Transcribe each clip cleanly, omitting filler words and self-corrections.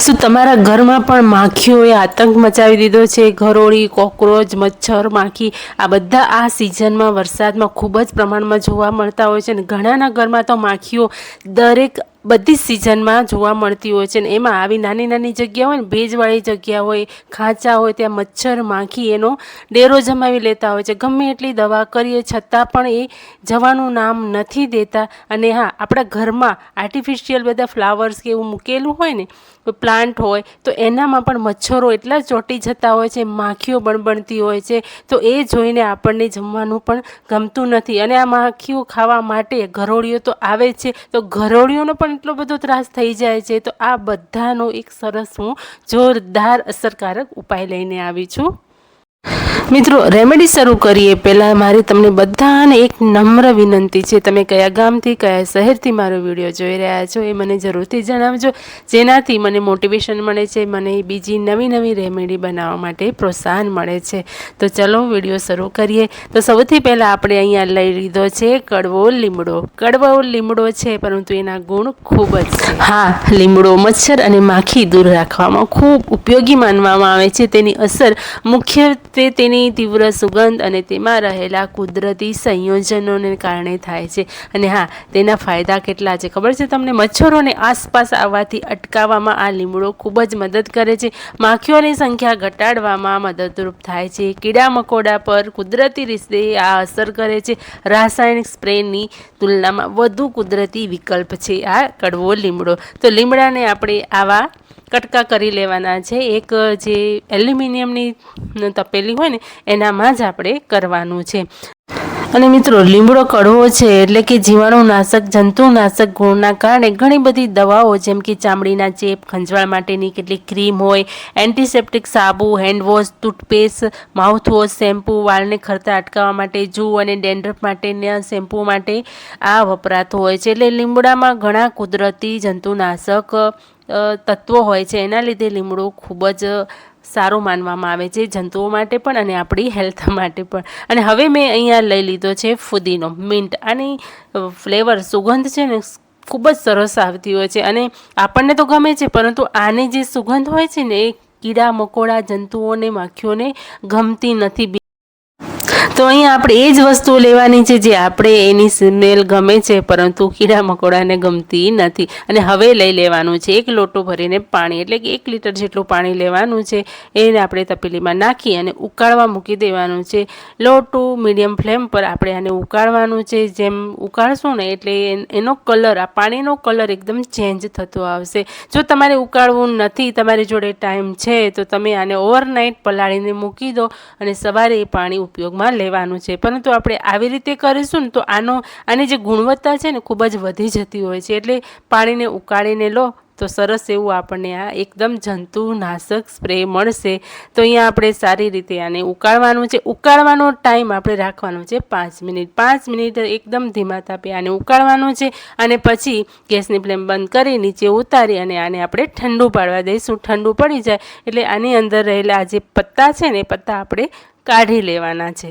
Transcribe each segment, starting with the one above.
શું તમારા ઘરમાં પણ માખીઓએ આતંક મચાવી દીધો છે? ઘરોળી, કોકરોચ, મચ્છર, માખી આ બધા આ સિઝનમાં વરસાદમાં ખૂબ જ પ્રમાણમાં જોવા મળતા હોય છે ને ઘણાના ઘરમાં તો માખીઓ બધી સિઝનમાં જોવા મળતી હોય છે ને એમાં આવી નાની નાની જગ્યા હોય ને ભેજવાળી જગ્યા હોય, ખાંચા હોય, ત્યાં મચ્છર માખી એનો ડેરો જમાવી લેતા હોય છે. ગમે એટલી દવા કરીએ છતાં પણ એ જવાનું નામ નથી દેતા. અને હા, આપણા ઘરમાં આર્ટિફિશિયલ બધા ફ્લાવર્સ કે એવું મૂકેલું હોય ને, પ્લાન્ટ હોય તો એનામાં પણ મચ્છરો એટલા ચોંટી જતા હોય છે, માખીઓ બણબણતી હોય છે, તો એ જોઈને આપણને જમવાનું પણ ગમતું નથી. અને આ માખીઓ ખાવા માટે ઘરોળીઓ તો આવે છે, તો ઘરોળીઓનો પણ એટલો બધો ત્રાસ થઈ જાય છે. તો આ બધાનો એક સરસ હું જોરદાર અસરકારક ઉપાય લઈને આવી છું. મિત્રો, રેમેડી શરૂ કરીએ પહેલાં મારી તમને બધાને એક નમ્ર વિનંતી છે. તમે કયા ગામથી, કયા શહેરથી મારો વિડીયો જોઈ રહ્યા છો એ મને જરૂરથી જણાવજો, જેનાથી મને મોટિવેશન મળે છે, મને બીજી નવી નવી રેમેડી બનાવવા માટે પ્રોત્સાહન મળે છે. તો ચલો વિડીયો શરૂ કરીએ. તો સૌથી પહેલાં આપણે અહીંયા લઈ લીધો છે કડવો લીમડો. કડવો લીમડો છે પરંતુ એના ગુણ ખૂબ જ છે. હા, લીમડો મચ્છર અને માખી દૂર રાખવામાં ખૂબ ઉપયોગી માનવામાં આવે છે. તેની અસર મુખ્યત્વે તેની તીવ્ર સુગંધ અને તેમાં રહેલા કુદરતી સંયોજનોને કારણે થાય છે. અને હા, તેના ફાયદા કેટલા છે ખબર છે તમને? મચ્છરોને આસપાસ આવવાથી અટકાવવામાં આ લીમડો ખૂબ જ મદદ કરે છે. માખીઓની સંખ્યા ઘટાડવામાં મદદરૂપ થાય છે. કીડા મકોડા પર કુદરતી રીતે આ અસર કરે છે. રાસાયણિક સ્પ્રેની તુલનામાં વધુ કુદરતી વિકલ્પ છે આ કડવો લીમડો. તો લીમડાને આપણે આવા કટકા કરી લેવાના છે. એક જે એલ્યુમિનિયમની તપેલી હોય ને એનામાં જ આપણે કરવાનું છે. અને મિત્રો, લીમડો કડવો છે એટલે કે જીવાણુનાશક, જંતુનાશક ગુણના કારણે ઘણી બધી દવાઓ જેમ કે ચામડીના ચેપ, ખંજવાળ માટેની કેટલીક ક્રીમ હોય, એન્ટિસેપ્ટિક સાબુ, હેન્ડવોશ, ટૂથપેસ્ટ, માઉથવોશ, શેમ્પૂ, વાળને ખરતા અટકાવવા માટે, જૂ અને ડેન્ડ્રફ માટેના શેમ્પૂ માટે આ વપરાતો હોય છે. એટલે લીમડામાં ઘણા કુદરતી જંતુનાશક તત્વો હોય છે. એના લીધે લીમડો ખૂબ જ સારું માનવામાં આવે છે, જંતુઓ માટે પણ અને આપણી હેલ્થ માટે પણ. અને હવે મેં અહીંયા લઈ લીધો છે ફુદીનો, મિન્ટ. આની ફ્લેવર, સુગંધ છે ને ખૂબ જ સરસ આવતી હોય છે અને આપણને તો ગમે છે, પરંતુ આની જે સુગંધ હોય છે ને એ કીડા મકોડા, જંતુઓને, માખીઓને ગમતી નથી. તો અહીંયા આપણે એ જ વસ્તુઓ લેવાની છે જે આપણે એની સ્મેલ ગમે છે, પરંતુ કીડા મકોડાને ગમતી નથી. અને હવે લઈ લેવાનું છે 1 લોટો ભરીને પાણી, એટલે કે 1 લીટર જેટલું પાણી લેવાનું છે. એને આપણે તપેલીમાં નાખી અને ઉકાળવા મૂકી દેવાનું છે. લો ટુ મીડિયમ ફ્લેમ પર આપણે આને ઉકાળવાનું છે. જેમ ઉકાળશું ને એટલે એનો કલર, આ પાણીનો કલર એકદમ ચેન્જ થતો આવશે. જો તમારે ઉકાળવું નથી, તમારી જોડે ટાઈમ છે, તો તમે આને ઓવરનાઇટ પલાળીને મૂકી દો અને સવારે એ પાણી ઉપયોગમાં લેવાનું છે. પરંતુ આપણે આવી રીતે કરીશું ને તો આની જે ગુણવત્તા છે ને ખૂબ જ વધી જતી હોય છે. એટલે પાણીને ઉકાળીને લો તો સરસ એવું આપણને આ એકદમ જંતુનાશક સ્પ્રે મળશે. તો અહીંયા આપણે સારી રીતે આને ઉકાળવાનું છે. ઉકાળવાનો ટાઈમ આપણે રાખવાનો છે 5 મિનિટ. 5 મિનિટ એકદમ ધીમા તાપે આને ઉકાળવાનું છે. અને પછી ગેસની ફ્લેમ બંધ કરી નીચે ઉતારી અને આને આપણે ઠંડુ પાડવા દઈશું. ઠંડુ પડી જાય એટલે આની અંદર રહેલા જે પત્તા છે ને એ પત્તા આપણે કાઢી લેવાના છે,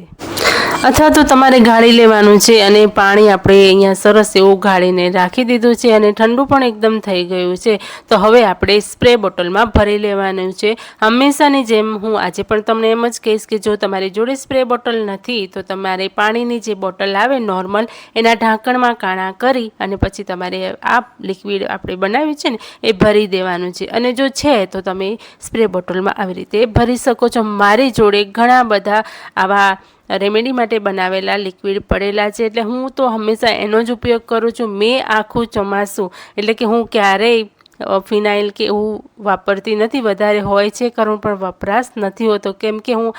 અથવા તો તમારે ગાળી લેવાનું છે. અને પાણી આપણે અહીંયા સરસ એવું ગાળીને રાખી દીધું છે અને ઠંડુ પણ એકદમ થઈ ગયું છે. તો હવે આપણે સ્પ્રે બોટલમાં ભરી લેવાનું છે. હંમેશાની જેમ હું આજે પણ તમને એમ જ કહીશ કે જો તમારી જોડે સ્પ્રે બોટલ નથી તો તમારે પાણીની જે બોટલ આવે નોર્મલ, એના ઢાંકણમાં કાણા કરી અને પછી તમારે આ લિક્વિડ આપણે બનાવ્યું છે ને એ ભરી દેવાનું છે. અને જો છે તો તમે સ્પ્રે બોટલમાં આવી રીતે ભરી શકો છો. મારી જોડે ઘણા બધા આવા રેમેડી માટે બનાવેલા લિક્વિડ પડેલા છે, એટલે હું તો હંમેશા એનો જ ઉપયોગ કરું છું. મેં આખું ચોમાસું, એટલે કે હું ક્યારેય ફિનાઇલ કે એવું વાપરતી નથી. વધારે હોય છે કરું પણ વપરાશ નથી હોતો, કેમ કે હું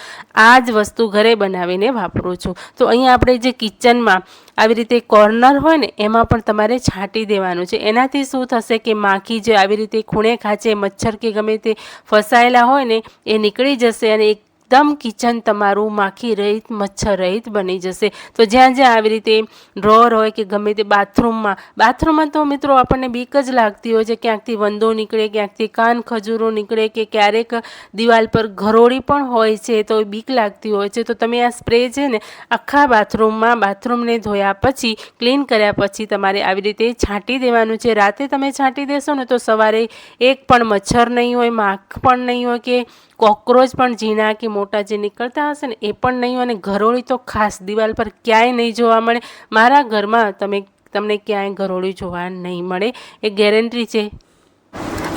આ જ વસ્તુ ઘરે બનાવીને વાપરું છું. તો અહીંયા આપણે જે કિચનમાં આવી રીતે કોર્નર હોય ને એમાં પણ તમારે છાંટી દેવાનું છે. એનાથી શું થશે કે માખી જે આવી રીતે ખૂણે ખાંચે, મચ્છર કે ગમે તે ફસાયેલા હોય ને એ નીકળી જશે અને એકદમ કિચન તમારું માખી રહિત મચ્છર રહિત બની જશે। તો જ્યાં જ્યાં આવી રીતે ડ્રોર હોય કે ગમે તે બાથરૂમમાં તો મિત્રો આપણને બીક જ લાગતી હોય છે, ક્યાંકથી વંદો નીકળે, ક્યાંકથી કાન ખજૂરો નીકળે કે ક્યારેક દિવાલ પર ઘરોળી પણ હોય છે, તો બીક લાગતી હોય છે। તો તમે આ સ્પ્રે છે ને આખા બાથરૂમને ધોયા પછી ક્લીન કર્યા પછી તમારે આવી રીતે છાંટી દેવાનું છે। રાતે તમે છાંટી દેશો ને તો સવારે એક પણ મચ્છર નહીં હોય, માખ પણ નહીં હોય કે કોકરોચ પણ ઝીણા કે મોટા જે નીકળતા હશે ને એ પણ નહીં હોય, અને ઘરોળી તો ખાસ દિવાલ પર ક્યાંય નહીં જોવા મળે। મારા ઘરમાં તમને ક્યાંય ઘરોળી જોવા નહીં મળે, એ ગેરંટી છે।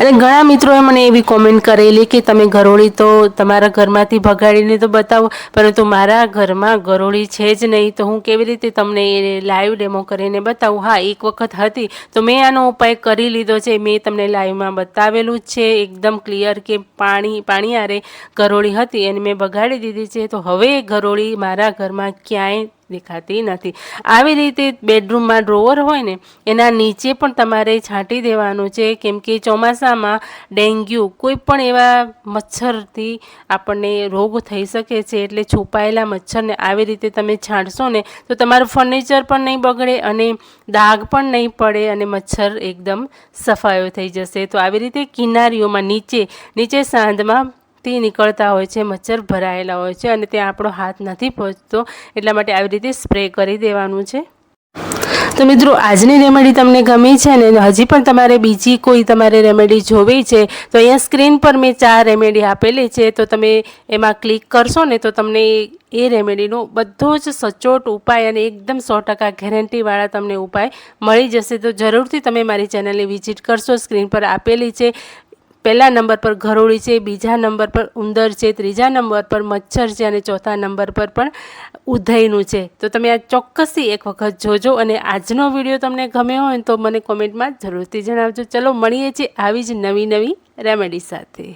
અને ઘણા મિત્રોએ મને એવી કોમેન્ટ કરેલી કે તમે ઘરોળી તો તમારા ઘરમાંથી ભગાડીને તો બતાવો, પરંતુ મારા ઘરમાં ઘરોળી છે જ નહીં, તો હું કેવી રીતે તમને એ લાઈવ ડેમો કરીને બતાવું। હા, એક વખત હતી તો મેં આનો ઉપાય કરી લીધો છે, મેં તમને લાઈવમાં બતાવેલું જ છે એકદમ ક્લિયર કે પાણી આરે ઘરોળી હતી અને મેં ભગાડી દીધી છે। તો હવે ઘરોળી મારા ઘરમાં ક્યાંય દેખાતી નથી। આવી રીતે બેડરૂમમાં ડ્રોવર હોય ને એના નીચે પણ તમારે છાંટી દેવાનું છે, કેમ કે ચોમાસામાં ડેન્ગ્યુ કોઈ પણ એવા મચ્છરથી આપણને રોગ થઈ શકે છે, એટલે છુપાયેલા મચ્છરને આવી રીતે તમે છાંટશો ને તો તમારું ફર્નિચર પણ નહીં બગડે અને ડાઘ પણ નહીં પડે અને મચ્છર એકદમ સફાયો થઈ જશે। તો આવી રીતે કિનારીઓમાં નીચે સાંધમાં થી નીકળતા હોય છે, મચ્છર ભરાયેલા હોય છે અને ત્યાં આપણો હાથ નથી પહોંચતો, એટલા માટે આવી રીતે સ્પ્રે કરી દેવાનું છે। તો મિત્રો આજની રેમેડી તમને ગમી છે ને હજી પણ તમારે બીજી કોઈ રેમેડી જોવી છે તો અહીંયા સ્ક્રીન પર મેં 4 રેમેડી આપેલી છે, તો તમે એમાં ક્લિક કરશો ને તો તમને એ રેમેડીનો બધો જ સચોટ ઉપાય અને એકદમ 100% ગેરંટીવાળા તમને ઉપાય મળી જશે। તો જરૂરથી તમે મારી ચેનલને વિઝિટ કરશો। સ્ક્રીન પર આપેલી છે, પહેલા નંબર પર ઘરોળી છે, બીજા નંબર પર ઉંદર છે, ત્રીજા નંબર પર મચ્છર છે અને ચોથા નંબર પર પણ ઉધઈનું છે। તો તમે આ ચોક્કસથી એક વખત જોજો અને આજનો વિડીયો તમને ગમ્યો હોય તો મને કોમેન્ટમાં જરૂરથી જણાવજો। ચલો મળીએ છીએ આવી જ નવી રેમેડી સાથે।